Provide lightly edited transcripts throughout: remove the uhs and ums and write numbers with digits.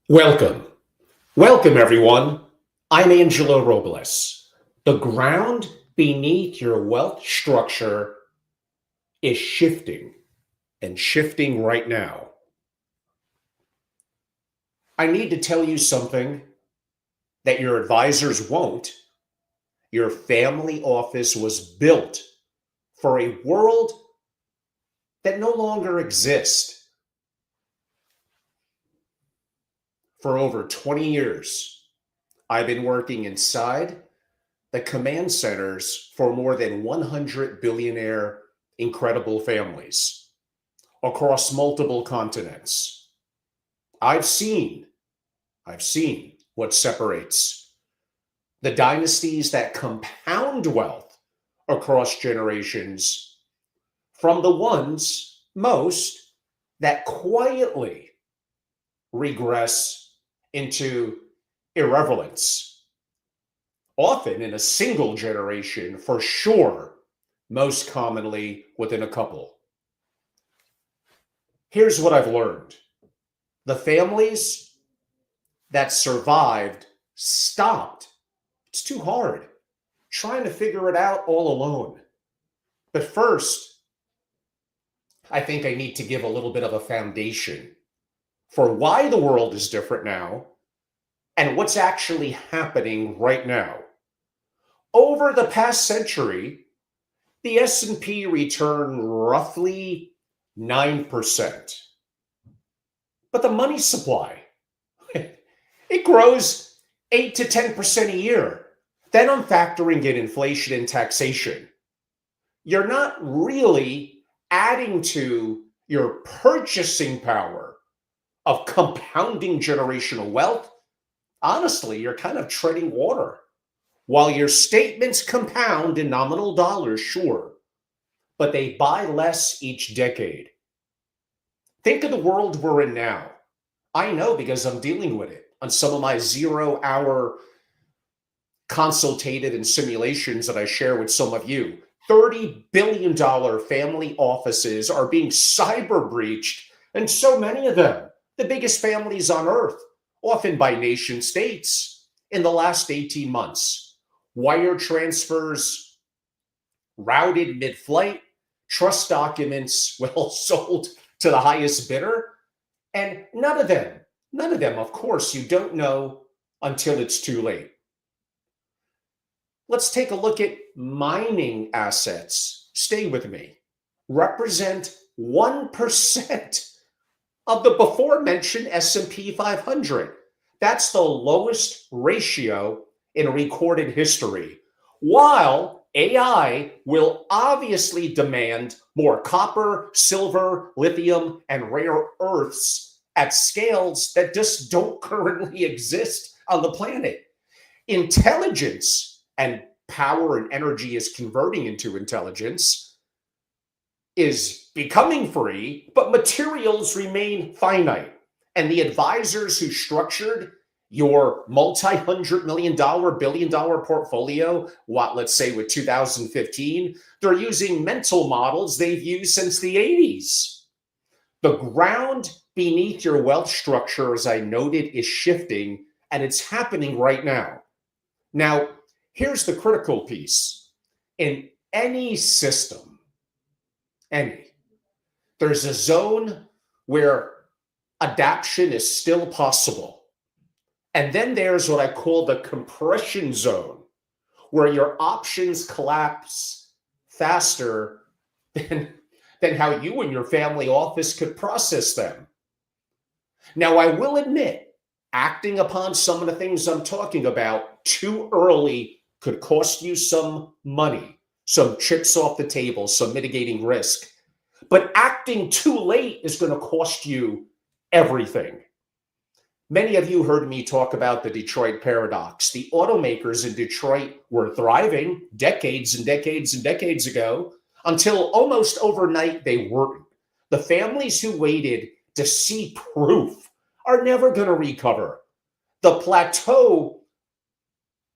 Welcome. Welcome, everyone. I'm Angelo Robles. The ground beneath your wealth structure is shifting and shifting right now. I need to tell you something that your advisors won't. Your family office was built for a world that no longer exists. For over 20 years, I've been working inside the command centers for more than 100 billionaire incredible families across multiple continents. I've seen what separates the dynasties that compound wealth across generations from the ones, most, that quietly regress into irrelevance, often in a single generation, for sure, most commonly within a couple. Here's what I've learned. The families that survived stopped. It's too hard trying to figure it out all alone. But first, I think I need to give a little bit of a foundation for why the world is different now and what's actually happening right now. Over the past century, the S&P returned roughly 9%. But the money supply, it grows 8 to 10% a year. Then I'm factoring in inflation and taxation. You're not really adding to your purchasing power of compounding generational wealth. Honestly, you're kind of treading water. While your statements compound in nominal dollars, sure, but they buy less each decade. Think of the world we're in now. I know because I'm dealing with it on some of my 0-hour consultative and simulations that I share with some of you. $30 billion family offices are being cyber breached, and so many of them, the biggest families on earth, often by nation states, in the last 18 months. Wire transfers routed mid-flight, trust documents, sold to the highest bidder. And none of them, of course, you don't know until it's too late. Let's take a look at mining assets. Stay with me. Represent 1% of the before mentioned S&P 500. That's the lowest ratio in recorded history. While AI will obviously demand more copper, silver, lithium, and rare earths at scales that just don't currently exist on the planet. Intelligence and power and energy is converting into intelligence is becoming free, but materials remain finite. And the advisors who structured your multi-$100 million, billion-dollar portfolio, let's say with 2015, they're using mental models they've used since the 80s. The ground beneath your wealth structure, as I noted, is shifting, and it's happening right now. Now, here's the critical piece. In any system, there's a zone where adaptation is still possible. And then there's what I call the compression zone, where your options collapse faster than how you and your family office could process them. Now, I will admit, acting upon some of the things I'm talking about too early could cost you some money, some chips off the table, some mitigating risk. But acting too late is going to cost you everything. Many of you heard me talk about the Detroit paradox. The automakers in Detroit were thriving decades and decades and decades ago until almost overnight they weren't. The families who waited to see proof are never going to recover. The plateau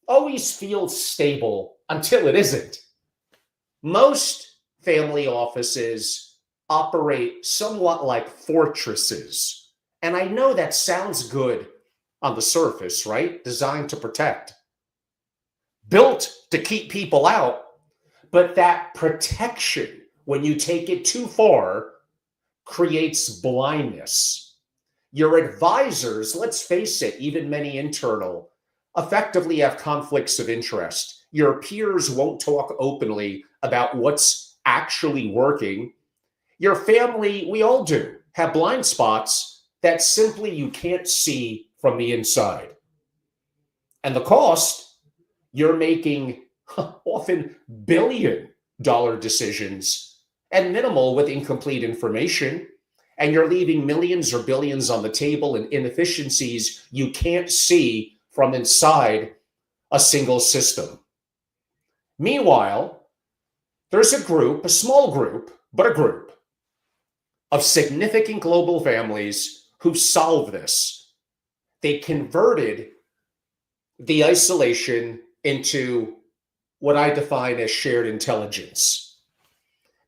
always feels stable until it isn't. Most family offices operate somewhat like fortresses. And I know that sounds good on the surface, right? Designed to protect, built to keep people out. But that protection, when you take it too far, creates blindness. Your advisors, let's face it, even many internal, effectively have conflicts of interest. Your peers won't talk openly about what's actually working. Your family, we all do, have blind spots that simply you can't see from the inside. And the cost, you're making often billion-dollar decisions and minimal with incomplete information. And you're leaving millions or billions on the table and inefficiencies you can't see from inside a single system. Meanwhile, there's a group, a small group, but a group of significant global families who solve this. They converted the isolation into what I define as shared intelligence.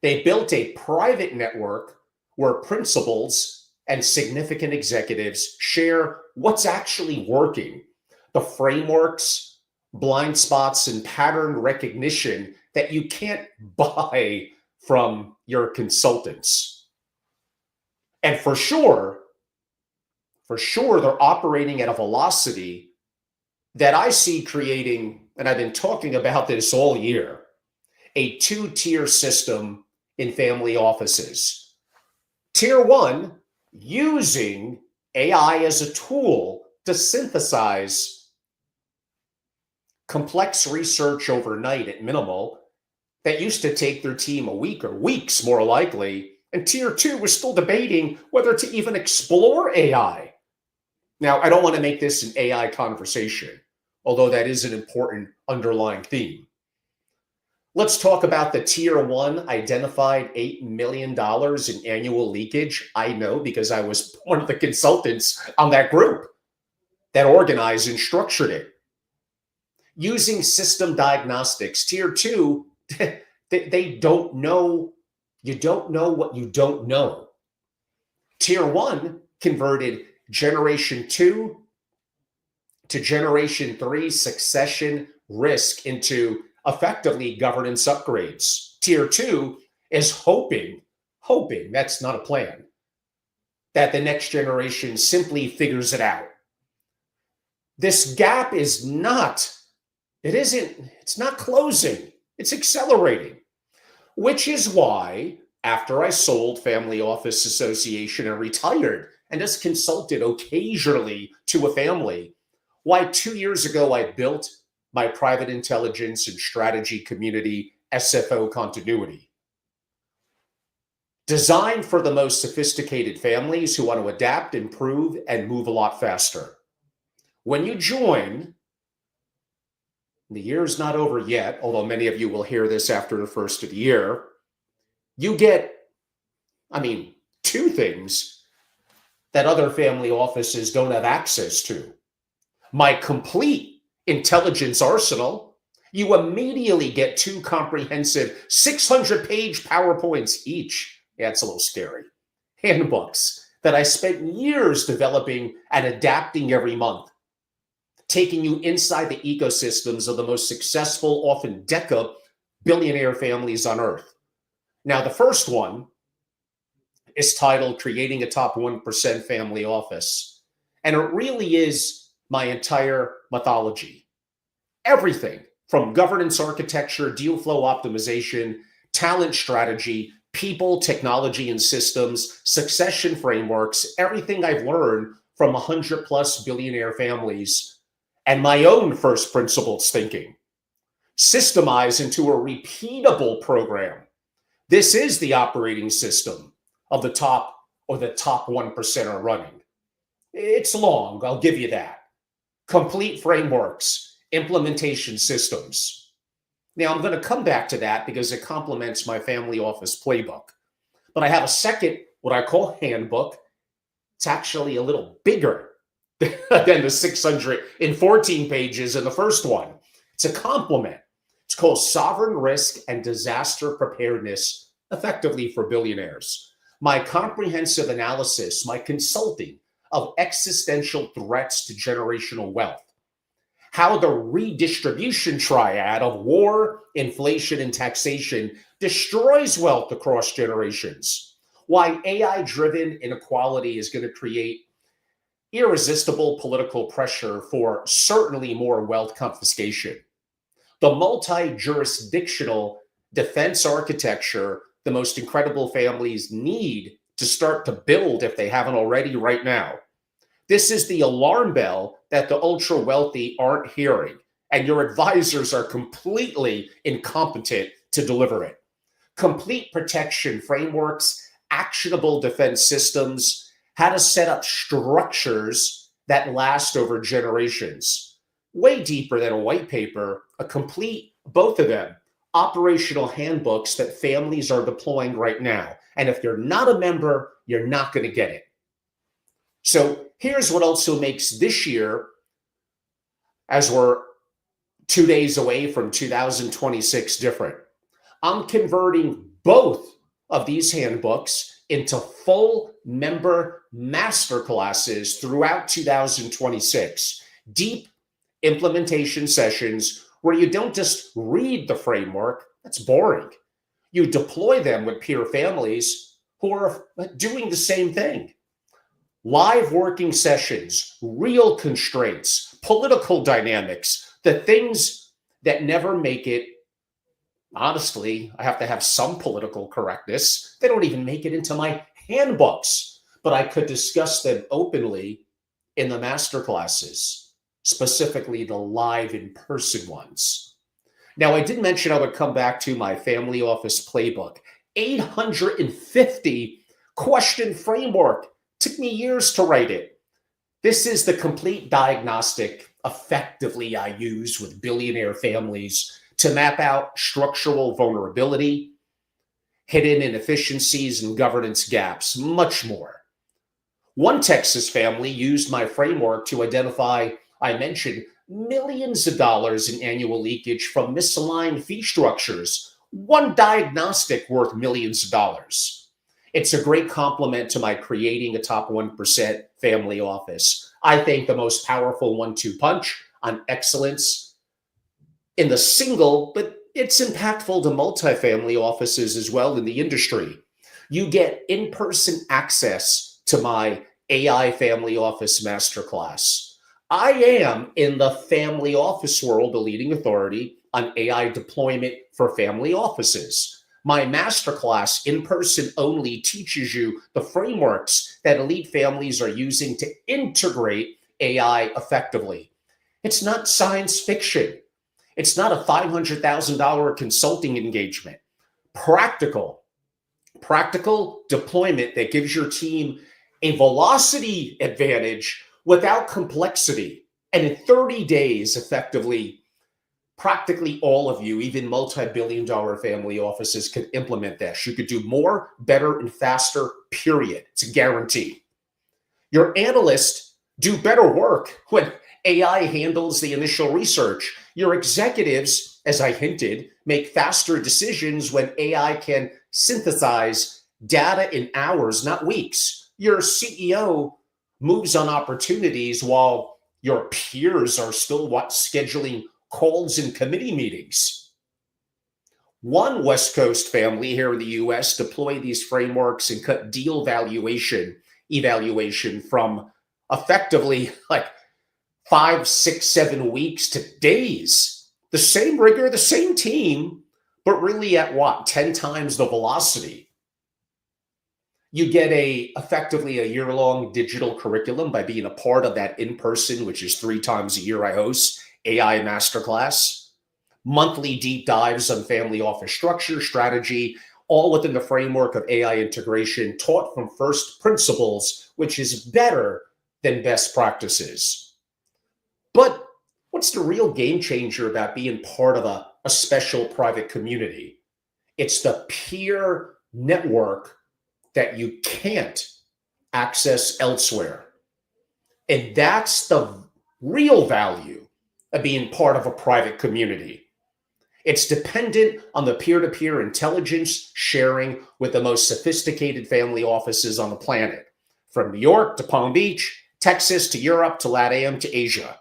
They built a private network where principals and significant executives share what's actually working, the frameworks, blind spots, and pattern recognition that you can't buy from your consultants. And for sure, they're operating at a velocity that I see creating, and I've been talking about this all year, a two-tier system in family offices. Tier one, using AI as a tool to synthesize complex research overnight at minimal that used to take their team a week or weeks more likely. And tier two was still debating whether to even explore AI. Now, I don't want to make this an AI conversation, although that is an important underlying theme. Let's talk about the tier one identified $8 million in annual leakage. I know because I was one of the consultants on that group that organized and structured it. Using system diagnostics, tier two, they don't know. You don't know what you don't know. Tier one converted generation two to generation three succession risk into effectively governance upgrades. Tier two is hoping, that's not a plan, that the next generation simply figures it out. This gap is not, it's not closing, it's accelerating, which is why after I sold Family Office Association and retired and just consulted occasionally to a family, why 2 years ago I built my private intelligence and strategy community, SFO Continuity. Designed for the most sophisticated families who want to adapt, improve, and move a lot faster. When you join, the year is not over yet, although many of you will hear this after the first of the year, you get, two things that other family offices don't have access to. My complete intelligence arsenal, you immediately get 2 comprehensive 600-page PowerPoints each. Yeah, it's a little scary. Handbooks that I spent years developing and adapting every month, taking you inside the ecosystems of the most successful, often billionaire families on earth. Now, the first one is titled Creating a Top 1% Family Office. And it really is my entire mythology. Everything from governance architecture, deal flow optimization, talent strategy, people, technology and systems, succession frameworks, everything I've learned from 100+ billionaire families and my own first principles thinking, systemized into a repeatable program. This is the operating system of the top 1% are running. It's long, I'll give you that. Complete frameworks, implementation systems. Now, I'm going to come back to that because it complements my family office playbook. But I have a second, what I call handbook. It's actually a little bigger than the 614 pages in the first one. It's a complement. It's called Sovereign Risk and Disaster Preparedness, effectively for billionaires. My comprehensive analysis, my consulting of existential threats to generational wealth. How the redistribution triad of war, inflation, and taxation destroys wealth across generations. Why AI-driven inequality is going to create irresistible political pressure for certainly more wealth confiscation. The multi-jurisdictional defense architecture the most incredible families need to start to build, if they haven't already, right now. This is the alarm bell that the ultra wealthy aren't hearing, and your advisors are completely incompetent to deliver it. Complete protection frameworks, actionable defense systems, how to set up structures that last over generations. Way deeper than a white paper, a complete, both of them, operational handbooks that families are deploying right now. And if you're not a member, you're not going to get it. So here's what also makes this year, as we're 2 days away from 2026, different. I'm converting both of these handbooks into full member masterclasses throughout 2026. Deep implementation sessions where you don't just read the framework, that's boring. You deploy them with peer families who are doing the same thing. Live working sessions, real constraints, political dynamics, the things that never make it. Honestly, I have to have some political correctness. They don't even make it into my handbooks, but I could discuss them openly in the masterclasses, specifically the live in-person ones. Now, I did mention I would come back to my family office playbook. 850 question framework. Took me years to write it. This is the complete diagnostic effectively I use with billionaire families to map out structural vulnerability, hidden inefficiencies and governance gaps, much more. One Texas family used my framework to identify, I mentioned, millions of dollars in annual leakage from misaligned fee structures. One diagnostic worth millions of dollars. It's a great compliment to my creating a top 1% family office. I think the most powerful 1-2 punch on excellence in the single, but it's impactful to multifamily offices as well in the industry. You get in-person access to my AI Family Office Masterclass. I am, in the family office world, a leading authority on AI deployment for family offices. My masterclass, in-person only, teaches you the frameworks that elite families are using to integrate AI effectively. It's not science fiction. It's not a $500,000 consulting engagement. Practical deployment that gives your team a velocity advantage without complexity. And in 30 days, effectively, practically all of you, even multi-billion-dollar family offices, could implement this. You could do more, better, and faster, period. It's a guarantee. Your analysts do better work when AI handles the initial research. Your executives, as I hinted, make faster decisions when AI can synthesize data in hours, not weeks. Your CEO moves on opportunities while your peers are still scheduling calls and committee meetings. One West Coast family here in the US deployed these frameworks and cut deal evaluation from effectively like 5, 6, 7 weeks to days. The same rigor, the same team, but really at what? 10 times the velocity. You get effectively a year-long digital curriculum by being a part of that in-person, which is 3 times a year I host, AI Masterclass. Monthly deep dives on family office structure, strategy, all within the framework of AI integration, taught from first principles, which is better than best practices. But what's the real game changer about being part of a special private community? It's the peer network that you can't access elsewhere. And that's the real value of being part of a private community. It's dependent on the peer-to-peer intelligence sharing with the most sophisticated family offices on the planet, from New York to Palm Beach, Texas to Europe to LATAM to Asia.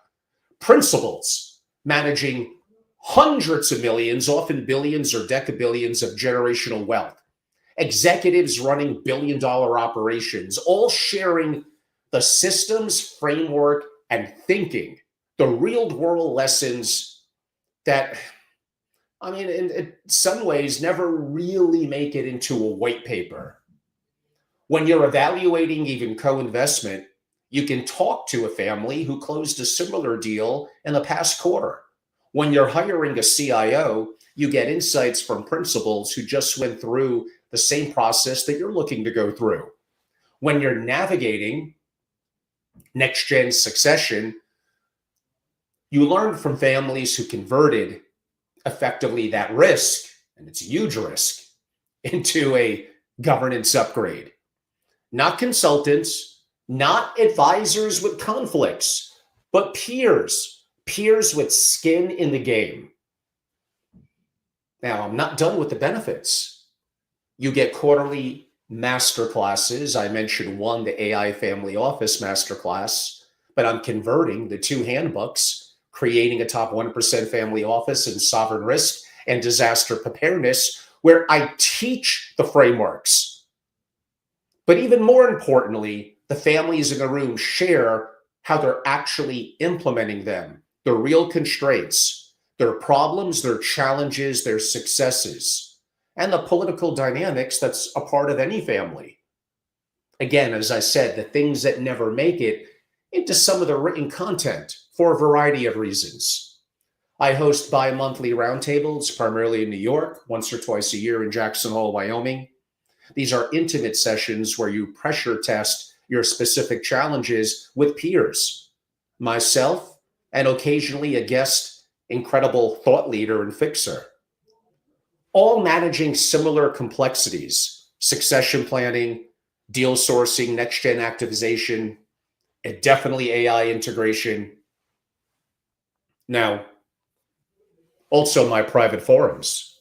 Principals managing hundreds of millions, often billions or decabillions of generational wealth. Executives running billion-dollar operations, all sharing the systems, framework, and thinking, the real-world lessons that, in some ways, never really make it into a white paper. When you're evaluating even co-investment, you can talk to a family who closed a similar deal in the past quarter. When you're hiring a CIO, you get insights from principals who just went through the same process that you're looking to go through. When you're navigating next-gen succession, you learn from families who converted effectively that risk, and it's a huge risk, into a governance upgrade. Not consultants, not advisors with conflicts, but peers with skin in the game. Now, I'm not done with the benefits. You get quarterly masterclasses. I mentioned one, the AI Family Office Masterclass, but I'm converting the 2 handbooks, Creating a Top 1% Family Office and Sovereign Risk and Disaster Preparedness, where I teach the frameworks. But even more importantly, the families in the room share how they're actually implementing them, the real constraints, their problems, their challenges, their successes, and the political dynamics that's a part of any family. Again, as I said, the things that never make it into some of the written content for a variety of reasons. I host bi-monthly roundtables, primarily in New York, once or twice a year in Jackson Hole, Wyoming. These are intimate sessions where you pressure test your specific challenges with peers, myself, and occasionally a guest, incredible thought leader and fixer. All managing similar complexities: succession planning, deal sourcing, next-gen activization, and definitely AI integration. Now, also my private forums.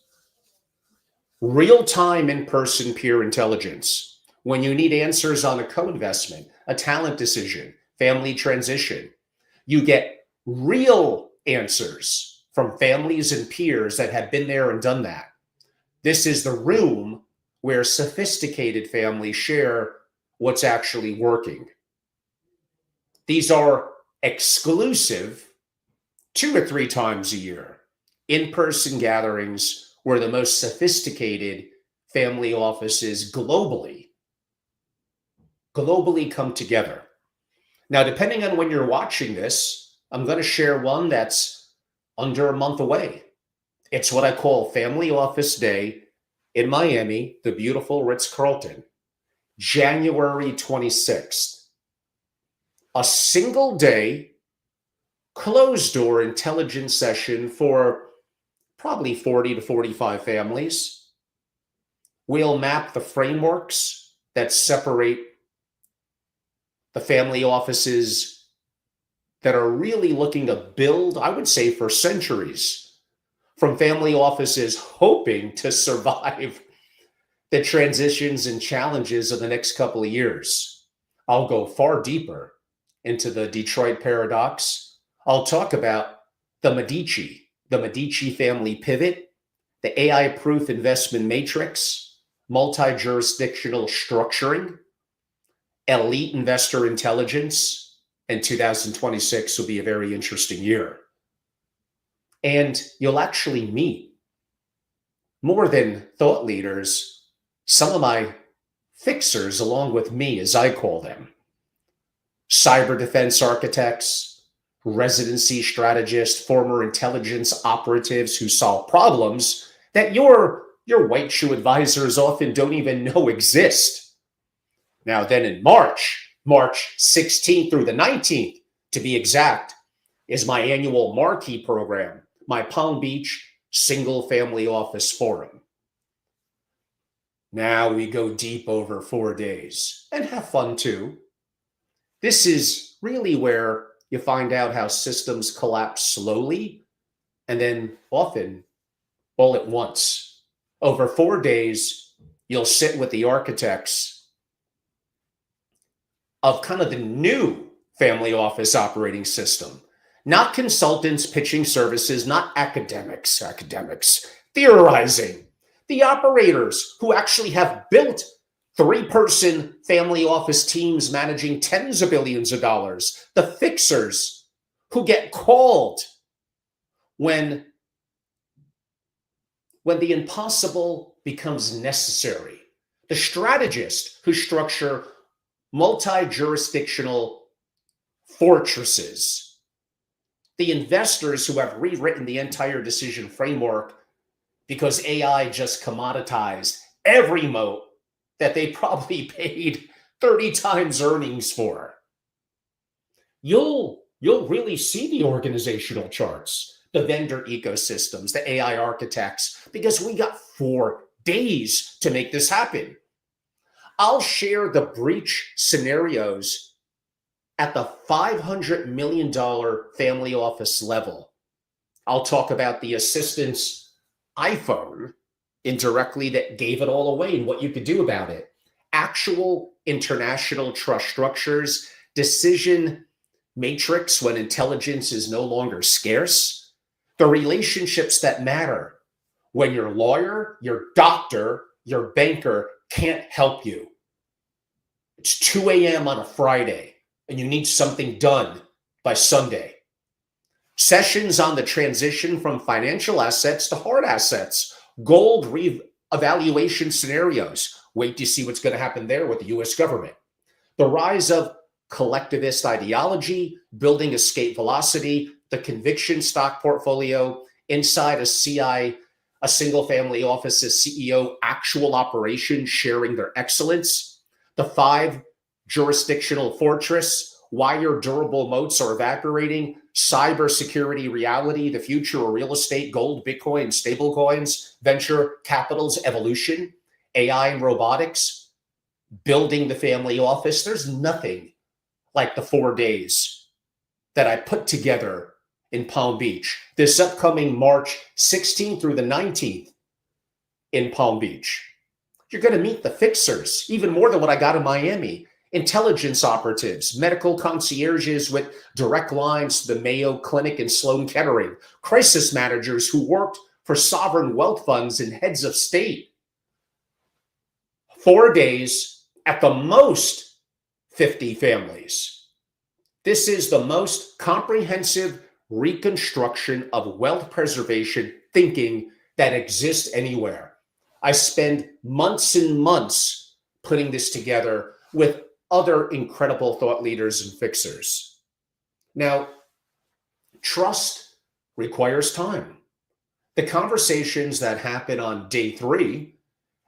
Real-time in-person peer intelligence. When you need answers on a co-investment, a talent decision, family transition, you get real answers from families and peers that have been there and done that. This is the room where sophisticated families share what's actually working. These are exclusive 2 or 3 times a year in-person gatherings where the most sophisticated family offices globally come together. Now, depending on when you're watching this, I'm going to share one that's under a month away. It's what I call Family Office Day in Miami, the beautiful Ritz-Carlton, January 26th. A single day, closed-door intelligence session for probably 40 to 45 families. We'll map the frameworks that separate the family offices that are really looking to build, I would say, for centuries, from family offices hoping to survive the transitions and challenges of the next couple of years. I'll go far deeper into the Detroit paradox. I'll talk about the Medici family pivot, the AI-proof investment matrix, multi-jurisdictional structuring, elite investor intelligence, and 2026 will be a very interesting year. And you'll actually meet, more than thought leaders, some of my fixers along with me, as I call them. Cyber defense architects, residency strategists, former intelligence operatives who solve problems that your white shoe advisors often don't even know exist. Now then in March 16th through the 19th, to be exact, is my annual marquee program, my Palm Beach Single Family Office Forum. Now we go deep over 4 days and have fun too. This is really where you find out how systems collapse slowly and then often all at once. Over 4 days, you'll sit with the architects of kind of the new family office operating system. Not consultants pitching services, not academics theorizing. The operators who actually have built three-person family office teams managing tens of billions of dollars. The fixers who get called when the impossible becomes necessary. The strategists who structure multi-jurisdictional fortresses. The investors who have rewritten the entire decision framework because AI just commoditized every moat that they probably paid 30 times earnings for. You'll really see the organizational charts, the vendor ecosystems, the AI architects, because we got 4 days to make this happen. I'll share the breach scenarios at the $500 million family office level. I'll talk about the assistant's iPhone indirectly that gave it all away and what you could do about it. Actual international trust structures, decision matrix when intelligence is no longer scarce, the relationships that matter when your lawyer, your doctor, your banker can't help you. It's 2 a.m. on a Friday and you need something done by Sunday. Sessions on the transition from financial assets to hard assets, gold re-evaluation scenarios. Wait to see what's going to happen there with the US government. The rise of collectivist ideology, building escape velocity, the conviction stock portfolio inside a CI, a single family office's CEO, actual operations sharing their excellence, the 5 jurisdictional fortress, why your durable moats are evaporating, cybersecurity reality, the future of real estate, gold, Bitcoin, stablecoins, venture capital's evolution, AI and robotics, building the family office. There's nothing like the 4 days that I put together in Palm Beach. This upcoming March 16th through the 19th in Palm Beach. You're going to meet the fixers, even more than what I got in Miami. Intelligence operatives, medical concierges with direct lines to the Mayo Clinic and Sloan Kettering, crisis managers who worked for sovereign wealth funds and heads of state. 4 days, at the most 50 families. This is the most comprehensive reconstruction of wealth preservation thinking that exists anywhere. I spend months and months putting this together with other incredible thought leaders and fixers. Now, trust requires time. The conversations that happen on day 3,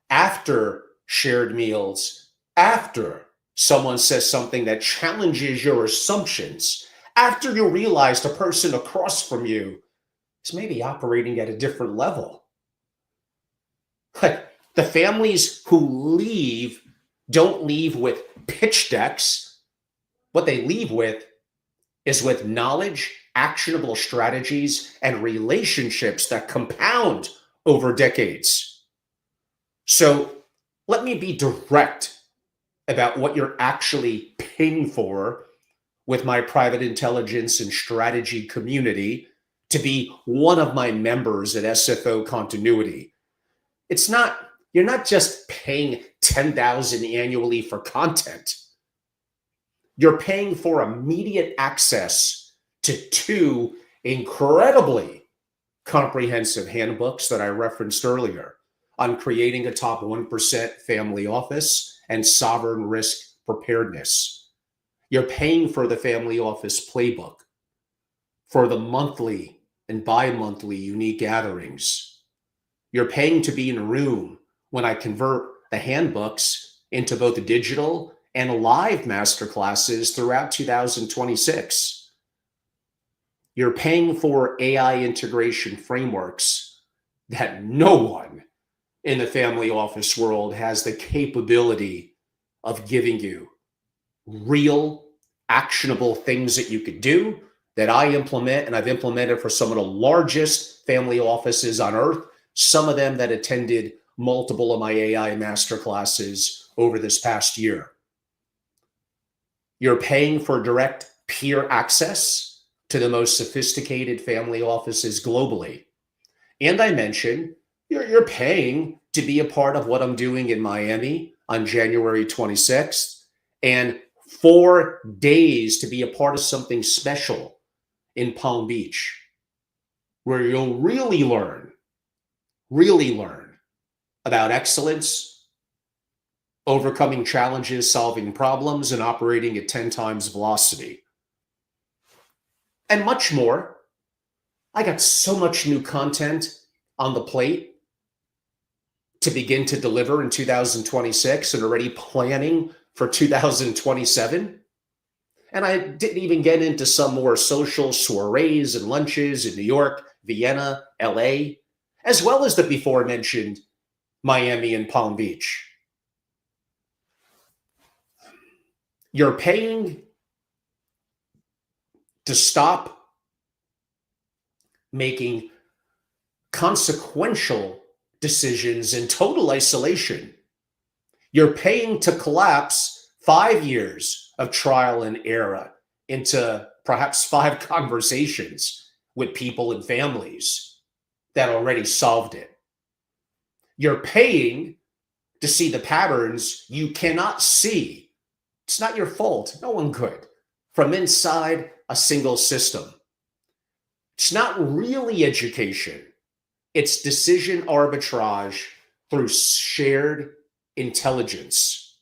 after shared meals, after someone says something that challenges your assumptions, after you realize the person across from you is maybe operating at a different level. Like the families who leave don't leave with pitch decks. What they leave with is with knowledge, actionable strategies, and relationships that compound over decades. So let me be direct about what you're actually paying for with my private intelligence and strategy community to be one of my members at SFO Continuity. You're not just paying $10,000 annually for content. You're paying for immediate access to 2 incredibly comprehensive handbooks that I referenced earlier on creating a top 1% family office and sovereign risk preparedness. You're paying for the family office playbook, for the monthly and bi-monthly unique gatherings. You're paying to be in a room when I convert the handbooks into both digital and live masterclasses throughout 2026. You're paying for AI integration frameworks that no one in the family office world has the capability of giving you. Real, actionable things that you could do that I implement, and I've implemented for some of the largest family offices on earth, some of them that attended multiple of my AI masterclasses over this past year. You're paying for direct peer access to the most sophisticated family offices globally. And I mentioned you're paying to be a part of what I'm doing in Miami on January 26th, and 4 days to be a part of something special in Palm Beach, where you'll really learn about excellence, overcoming challenges, solving problems, and operating at 10 times velocity, and much more. I got so much new content on the plate to begin to deliver in 2026 and already planning for 2027. And I didn't even get into some more social soirees and lunches in New York, Vienna, LA, as well as the before mentioned Miami and Palm Beach. You're paying to stop making consequential decisions in total isolation. You're paying to collapse 5 years of trial and error into perhaps 5 conversations with people and families that already solved it. You're paying to see the patterns you cannot see. It's not your fault. No one could. From inside a single system. It's not really education. It's decision arbitrage through shared intelligence.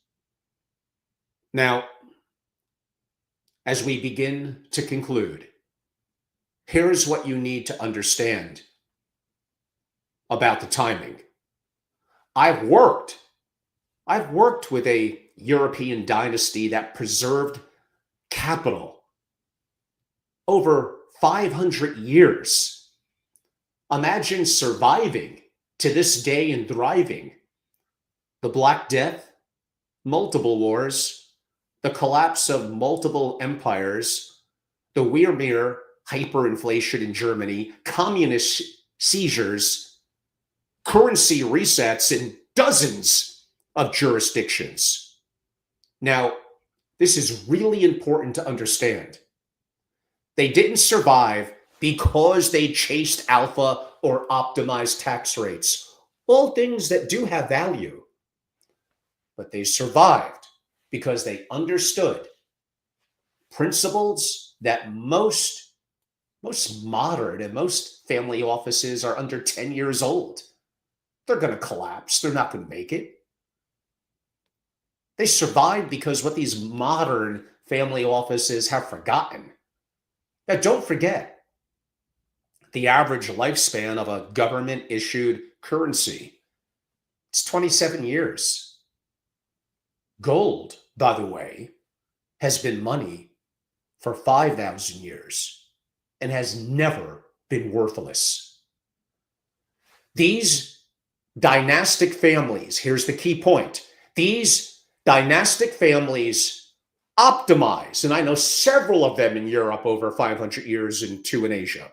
Now, as we begin to conclude, here's what you need to understand about the timing. I've worked with a European dynasty that preserved capital over 500 years. Imagine surviving to this day and thriving. The Black Death, multiple wars, the collapse of multiple empires, the Weimar hyperinflation in Germany, communist seizures, currency resets in dozens of jurisdictions. Now, this is really important to understand. They didn't survive because they chased alpha or optimized tax rates, all things that do have value. But they survived because they understood principles that most modern and most family offices are under 10 years old. They're going to collapse. They're not going to make it. They survived because what these modern family offices have forgotten. Now, don't forget, the average lifespan of a government-issued currency, it's 27 years. Gold, by the way, has been money for 5,000 years and has never been worthless. These dynastic families, here's the key point, these dynastic families optimize, and I know several of them in Europe over 500 years and 2 in Asia.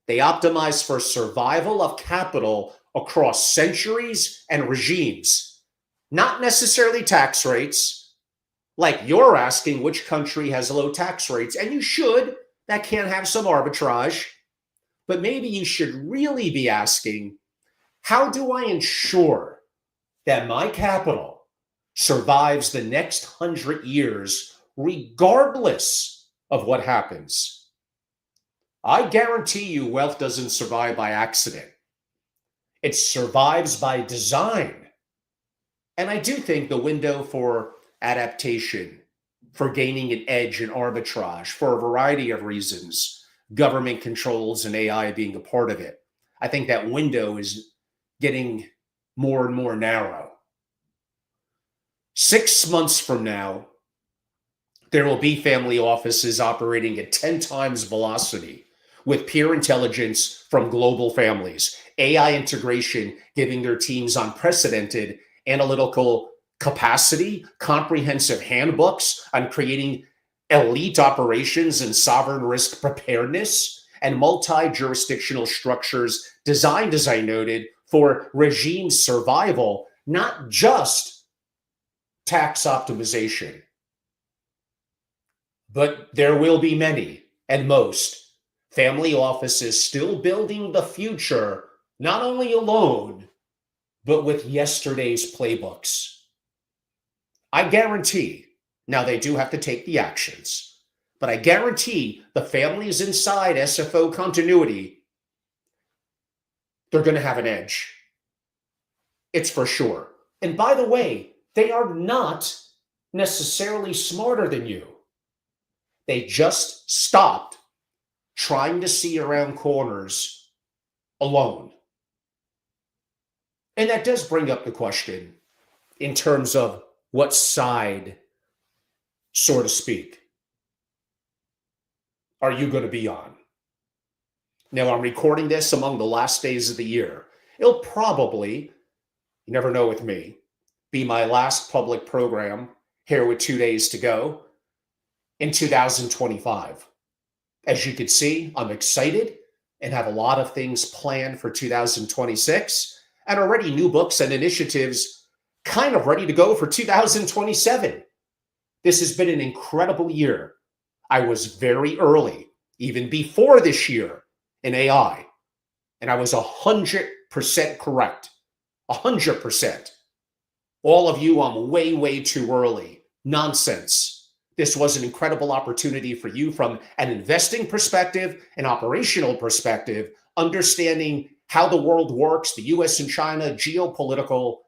They optimize for survival of capital across centuries and regimes, not necessarily tax rates, like you're asking which country has low tax rates, and you should. That can have some arbitrage, but maybe you should really be asking, how do I ensure that my capital survives the next 100 years regardless of what happens? I guarantee you wealth doesn't survive by accident. It survives by design. And I do think the window for adaptation, for gaining an edge and arbitrage, for a variety of reasons, government controls and AI being a part of it, I think that window is getting more and more narrow. 6 months from now, there will be family offices operating at 10 times velocity with peer intelligence from global families, AI integration giving their teams unprecedented analytical capacity, comprehensive handbooks on creating elite operations and sovereign risk preparedness, and multi-jurisdictional structures designed, as I noted, for regime survival, not just tax optimization. But there will be many and most family offices still building the future, not only alone, but with yesterday's playbooks. I guarantee, now they do have to take the actions, but I guarantee the families inside SFO continuity, they're going to have an edge. It's for sure. And by the way, they are not necessarily smarter than you. They just stopped trying to see around corners alone. And that does bring up the question in terms of what side, so to speak, are you going to be on? Now, I'm recording this among the last days of the year. It'll probably, you never know with me, be my last public program here with 2 days to go in 2025. As you can see, I'm excited and have a lot of things planned for 2026 and already new books and initiatives kind of ready to go for 2027. This has been an incredible year. I was very early, even before this year, in AI, and I was 100% correct. 100%. All of you, I'm way, way too early. Nonsense. This was an incredible opportunity for you from an investing perspective, an operational perspective, understanding how the world works, the US and China, geopolitical,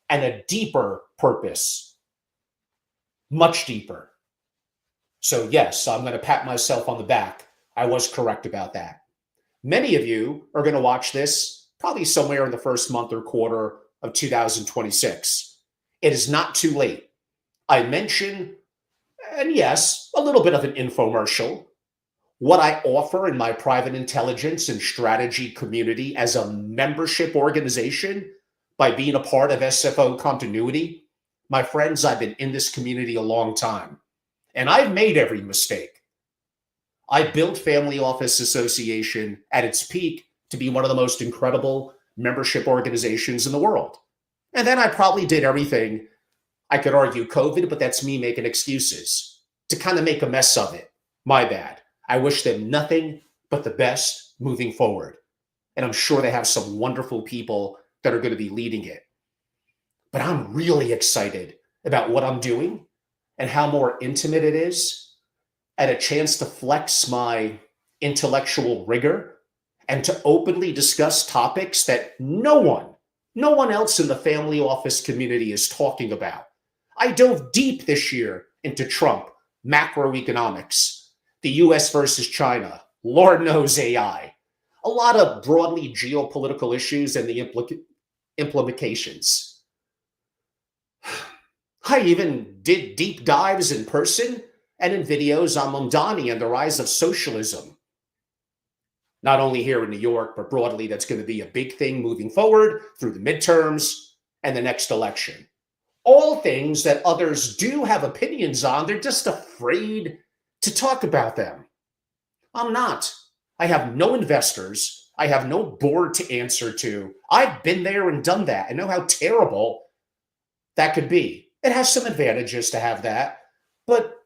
and a deeper purpose. Much deeper. So yes, I'm going to pat myself on the back. I was correct about that. Many of you are going to watch this probably somewhere in the first month or quarter of 2026. It is not too late. I mention, and yes, a little bit of an infomercial, what I offer in my private intelligence and strategy community as a membership organization by being a part of SFO continuity. My friends, I've been in this community a long time, and I've made every mistake. I built Family Office Association at its peak to be one of the most incredible membership organizations in the world. And then I probably did everything, I could argue COVID, but that's me making excuses to kind of make a mess of it. My bad. I wish them nothing but the best moving forward. And I'm sure they have some wonderful people that are going to be leading it. But I'm really excited about what I'm doing and how more intimate it is, and a chance to flex my intellectual rigor and to openly discuss topics that no one else in the family office community is talking about. I dove deep this year into Trump, macroeconomics, the US versus China, Lord knows AI, a lot of broadly geopolitical issues and the implications. I even did deep dives in person and in videos on Mamdani and the rise of socialism. Not only here in New York, but broadly, that's going to be a big thing moving forward through the midterms and the next election. All things that others do have opinions on, they're just afraid to talk about them. I'm not. I have no investors. I have no board to answer to. I've been there and done that. I know how terrible that could be. It has some advantages to have that, but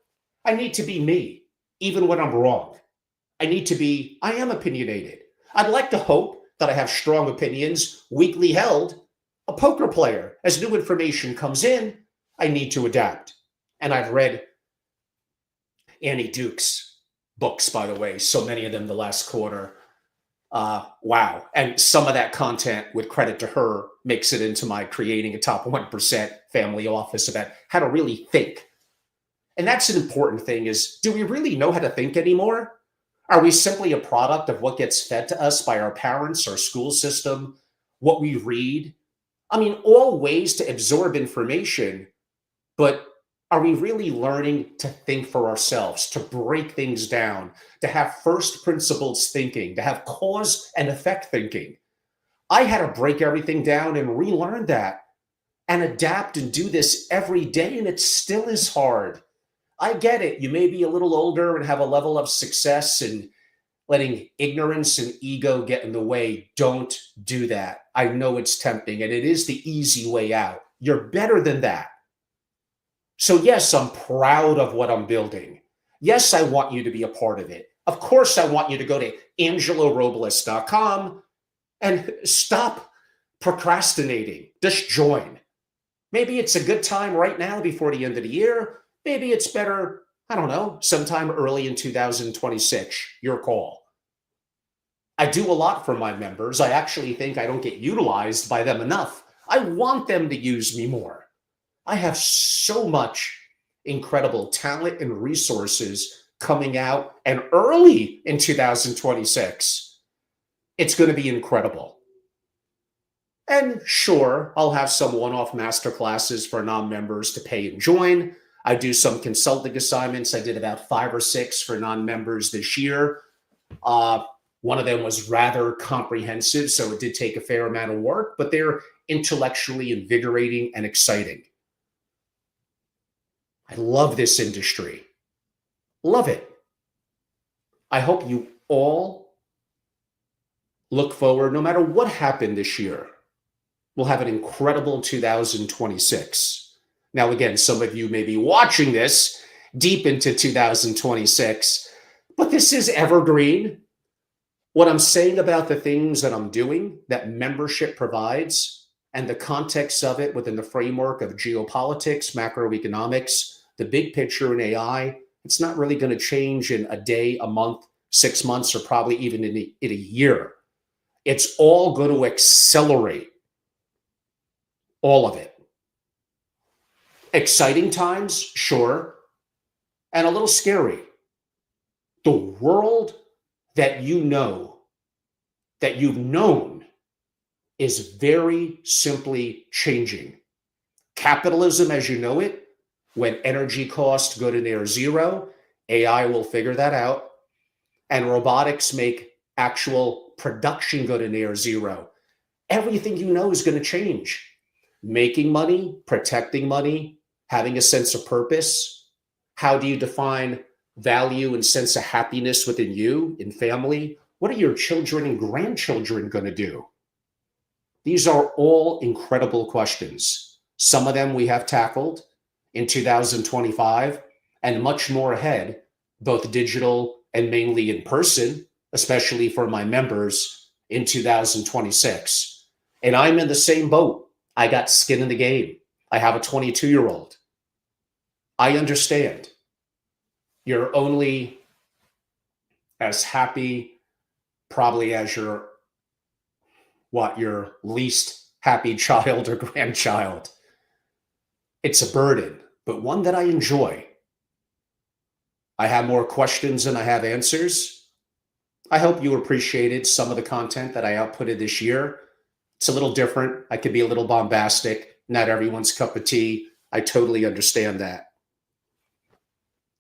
I need to be me, even when I'm wrong. I am opinionated. I'd like to hope that I have strong opinions, weakly held. A poker player, as new information comes in, I need to adapt. And I've read Annie Duke's books, by the way, so many of them the last quarter. Wow. And some of that content, with credit to her, makes it into my creating a top 1% family office about how to really think. And that's an important thing is, do we really know how to think anymore? Are we simply a product of what gets fed to us by our parents, our school system, what we read? I mean, all ways to absorb information, but are we really learning to think for ourselves, to break things down, to have first principles thinking, to have cause and effect thinking? I had to break everything down and relearn that and adapt and do this every day, and it still is hard. I get it. You may be a little older and have a level of success, and letting ignorance and ego get in the way. Don't do that. I know it's tempting, and it is the easy way out. You're better than that. So yes, I'm proud of what I'm building. Yes, I want you to be a part of it. Of course, I want you to go to angelorobles.com and stop procrastinating. Just join. Maybe it's a good time right now before the end of the year. Maybe it's better, I don't know, sometime early in 2026. Your call. I do a lot for my members. I actually think I don't get utilized by them enough. I want them to use me more. I have so much incredible talent and resources coming out and early in 2026. It's going to be incredible. And sure, I'll have some one-off masterclasses for non-members to pay and join. I do some consulting assignments. I did about 5 or 6 for non-members this year. One of them was rather comprehensive, so it did take a fair amount of work, but they're intellectually invigorating and exciting. I love this industry. Love it. I hope you all look forward, no matter what happened this year, we'll have an incredible 2026. Now, again, some of you may be watching this deep into 2026, but this is evergreen. What I'm saying about the things that I'm doing, that membership provides, and the context of it within the framework of geopolitics, macroeconomics, the big picture in AI, it's not really going to change in a day, a month, 6 months, or probably even in a year. It's all going to accelerate. All of it. Exciting times, sure, and a little scary. The world that you know, that you've known, is very simply changing. Capitalism as you know it, when energy costs go to near zero, AI will figure that out, and robotics make actual production go to near zero. Everything you know is going to change. Making money, protecting money, having a sense of purpose. How do you define value and sense of happiness within you, in family? What are your children and grandchildren going to do? These are all incredible questions. Some of them we have tackled in 2025 and much more ahead, both digital and mainly in person, especially for my members in 2026. And I'm in the same boat. I got skin in the game. I have a 22-year-old. I understand. You're only as happy probably as your least happy child or grandchild. It's a burden, but one that I enjoy. I have more questions than I have answers. I hope you appreciated some of the content that I outputted this year. It's a little different. I could be a little bombastic. Not everyone's cup of tea. I totally understand that.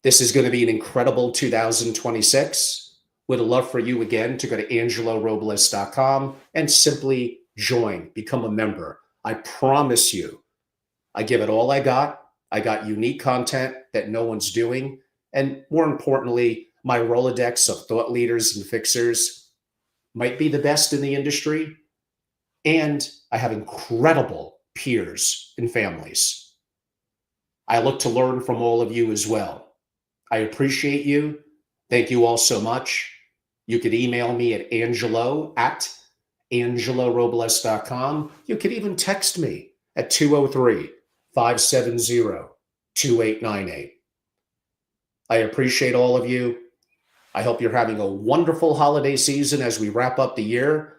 This is going to be an incredible 2026. Would love for you again to go to angelorobles.com and simply join, become a member. I promise you, I give it all I got. I got unique content that no one's doing. And more importantly, my Rolodex of thought leaders and fixers might be the best in the industry. And I have incredible peers and families. I look to learn from all of you as well. I appreciate you. Thank you all so much. You could email me at angelo@angelorobles.com. You could even text me at 203-570-2898. I appreciate all of you. I hope you're having a wonderful holiday season as we wrap up the year,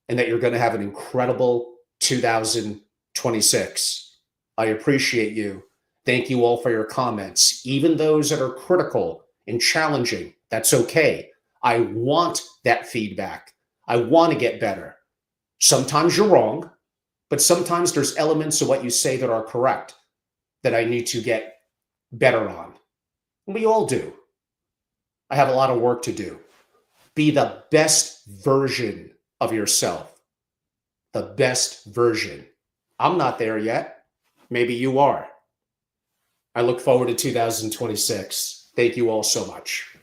and that you're going to have an incredible 2026. I appreciate you. Thank you all for your comments, even those that are critical and challenging. That's okay. I want that feedback. I want to get better. Sometimes you're wrong, but sometimes there's elements of what you say that are correct that I need to get better on. We all do. I have a lot of work to do. Be the best version of yourself. The best version. I'm not there yet. Maybe you are. I look forward to 2026. Thank you all so much.